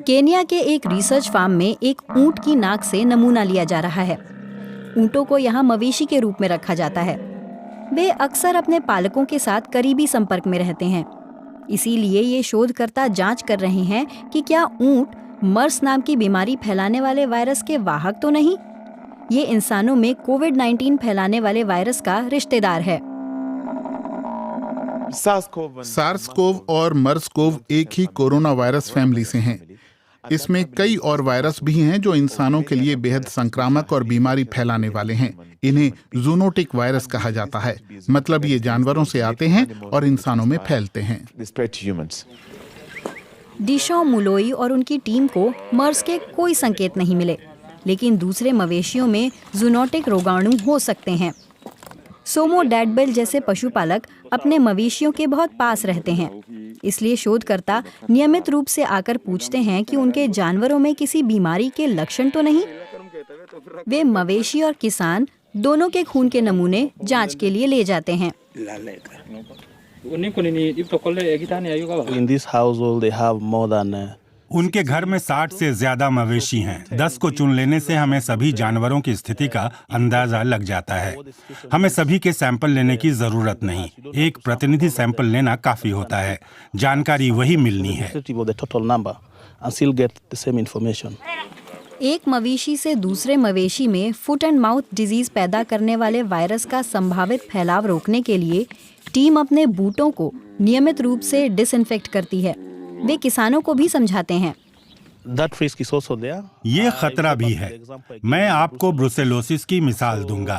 Kenya के एक research farm में एक ऊंट की नाक से नमूना लिया जा रहा है। ऊंटों को यहाँ मवेशी के रूप में रखा जाता है। वे अक्सर अपने पालकों के साथ करीबी संपर्क में रहते हैं। इसीलिए ये शोधकर्ता जांच कर रहे हैं कि क्या ऊंट मर्स नाम की बीमारी फैलाने वाले वायरस के वाहक तो नहीं। ये इंसानों में कोविड-19 फैलाने वाले वायरस का रिश्तेदार है। सार्स-कोव और मर्स-कोव एक ही कोरोना वायरस फैमिली से हैं। इसमें कई और वायरस भी हैं जो इंसानों के लिए बेहद संक्रामक और बीमारी फैलाने वाले हैं। इन्हें जूनोटिक वायरस कहा जाता है, मतलब ये जानवरों से आते हैं और इंसानों में फैलते हैं। डिशॉ मुलोई और उनकी टीम को मर्स के कोई संकेत नहीं मिले, लेकिन दूसरे मवेशियों में जूनोटिक रोगाणु हो सकते हैं। सोमो डैडबेल जैसे पशुपालक अपने मवेशियों के बहुत पास रहते हैं, इसलिए शोधकर्ता नियमित रूप से आकर पूछते हैं कि उनके जानवरों में किसी बीमारी के लक्षण तो नहीं। वे मवेशी और किसान दोनों के खून के नमूने जांच के लिए ले जाते हैं। In this household they have more than उनके घर में 60 से ज्यादा मवेशी हैं। 10 को चुन लेने से हमें सभी जानवरों की स्थिति का अंदाजा लग जाता है। हमें सभी के सैंपल लेने की जरूरत नहीं, एक प्रतिनिधि सैंपल लेना काफी होता है। जानकारी वही मिलनी है। एक मवेशी से दूसरे मवेशी में फुट एंड माउथ डिजीज पैदा करने वाले वायरस का संभावित फैलाव रोकने के लिए टीम अपने बूटों को नियमित रूप से डिसइंफेक्ट करती है। वे किसानों को भी समझाते हैं। ये खतरा भी है। मैं आपको ब्रुसेलोसिस की मिसाल दूंगा।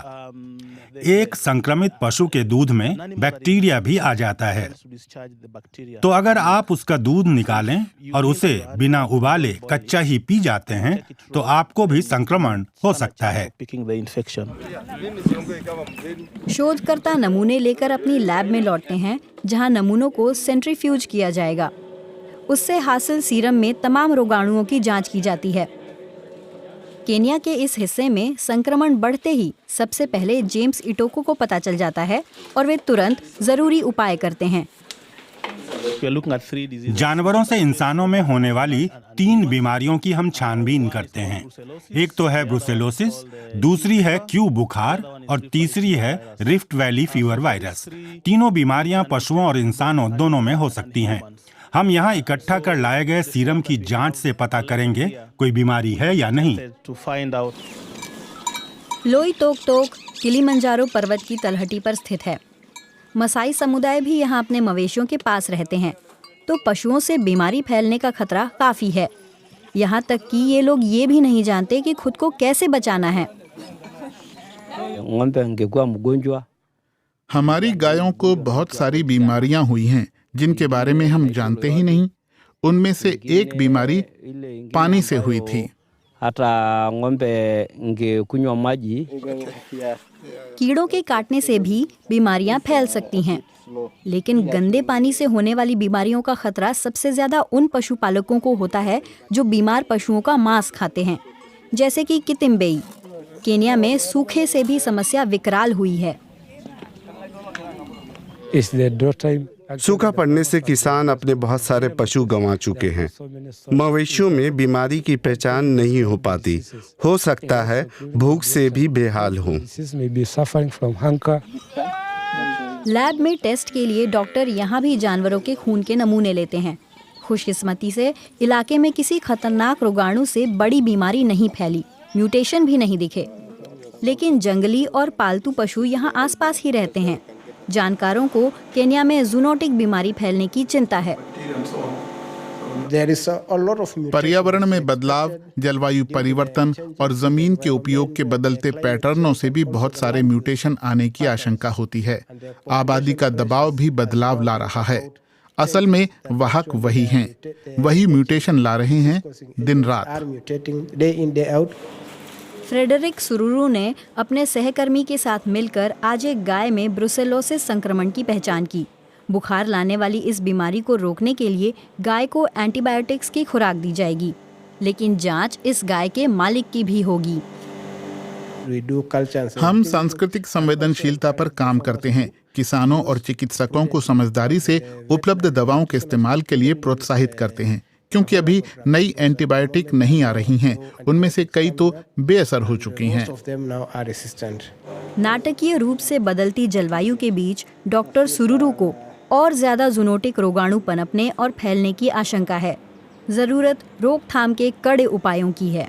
एक संक्रमित पशु के दूध में बैक्टीरिया भी आ जाता है, तो अगर आप उसका दूध निकालें और उसे बिना उबाले कच्चा ही पी जाते हैं तो आपको भी संक्रमण हो सकता है। शोधकर्ता नमूने लेकर अपनी लैब में लौटते हैं, जहां नमूनों को सेंट्रीफ्यूज किया जाएगा। उससे हासिल सीरम में तमाम रोगाणुओं की जांच की जाती है। केन्या के इस हिस्से में संक्रमण बढ़ते ही सबसे पहले जेम्स इटोको को पता चल जाता है और वे तुरंत जरूरी उपाय करते हैं। जानवरों से इंसानों में होने वाली 3 बीमारियों की हम छानबीन करते हैं। एक तो है ब्रुसेलोसिस, दूसरी है क्यू बुखार और तीसरी है रिफ्ट वैली फीवर वायरस। तीनों बीमारियां पशुओं और इंसानों दोनों में हो सकती हैं। हम यहाँ इकट्ठा कर लाए गए सीरम की जांच से पता करेंगे कोई बीमारी है या नहीं। लोइतोकटोक किलिमंजारो पर्वत की तलहटी पर स्थित है। मसाई समुदाय भी यहाँ अपने मवेशियों के पास रहते हैं, तो पशुओं से बीमारी फैलने का खतरा काफी है। यहाँ तक कि ये लोग ये भी नहीं जानते कि खुद को कैसे बचाना है। हमारी गायों को बहुत सारी बीमारियां हुई हैं जिनके बारे में हम जानते ही नहीं। उनमें से एक बीमारी पानी से हुई थी। कीड़ों के काटने से भी बीमारियां फैल सकती हैं, लेकिन गंदे पानी से होने वाली बीमारियों का खतरा सबसे ज्यादा उन पशुपालकों को होता है जो बीमार पशुओं का मांस खाते हैं, जैसे कि कितिम्बेई। केन्या में सूखे से भी समस्या विकराल हुई है। सूखा पड़ने से किसान अपने बहुत सारे पशु गंवा चुके हैं। मवेशियों में बीमारी की पहचान नहीं हो पाती। हो सकता है भूख से भी बेहाल हों। लैब में टेस्ट के लिए डॉक्टर यहाँ भी जानवरों के खून के नमूने लेते हैं। खुशकिस्मती से इलाके में किसी खतरनाक रोगाणु से बड़ी बीमारी नहीं फैली, म्यूटेशन भी नहीं दिखे। लेकिन जंगली और पालतू पशु यहाँ आसपास ही रहते हैं। जानकारों को केन्या में जूनोटिक बीमारी फैलने की चिंता है। पर्यावरण में बदलाव, जलवायु परिवर्तन और जमीन के उपयोग के बदलते पैटर्नों से भी बहुत सारे म्यूटेशन आने की आशंका होती है। आबादी का दबाव भी बदलाव ला रहा है। असल में वाहक वही हैं, वही म्यूटेशन ला रहे हैं दिन रात। फ्रेडरिक सुरुरु ने अपने सहकर्मी के साथ मिलकर आज एक गाय में ब्रुसेलोसिस संक्रमण की पहचान की। बुखार लाने वाली इस बीमारी को रोकने के लिए गाय को एंटीबायोटिक्स की खुराक दी जाएगी, लेकिन जांच इस गाय के मालिक की भी होगी। हम सांस्कृतिक संवेदनशीलता पर काम करते हैं। किसानों और चिकित्सकों को समझदारी से उपलब्ध दवाओं के इस्तेमाल के लिए प्रोत्साहित करते हैं। क्योंकि अभी नई एंटीबायोटिक नहीं आ रही हैं। उनमें से कई तो बेअसर हो चुकी हैं। नाटकीय रूप से बदलती जलवायु के बीच डॉक्टर सुरुरु को और ज्यादा जूनोटिक रोगाणु पनपने और फैलने की आशंका है। जरूरत रोकथाम के कड़े उपायों की है।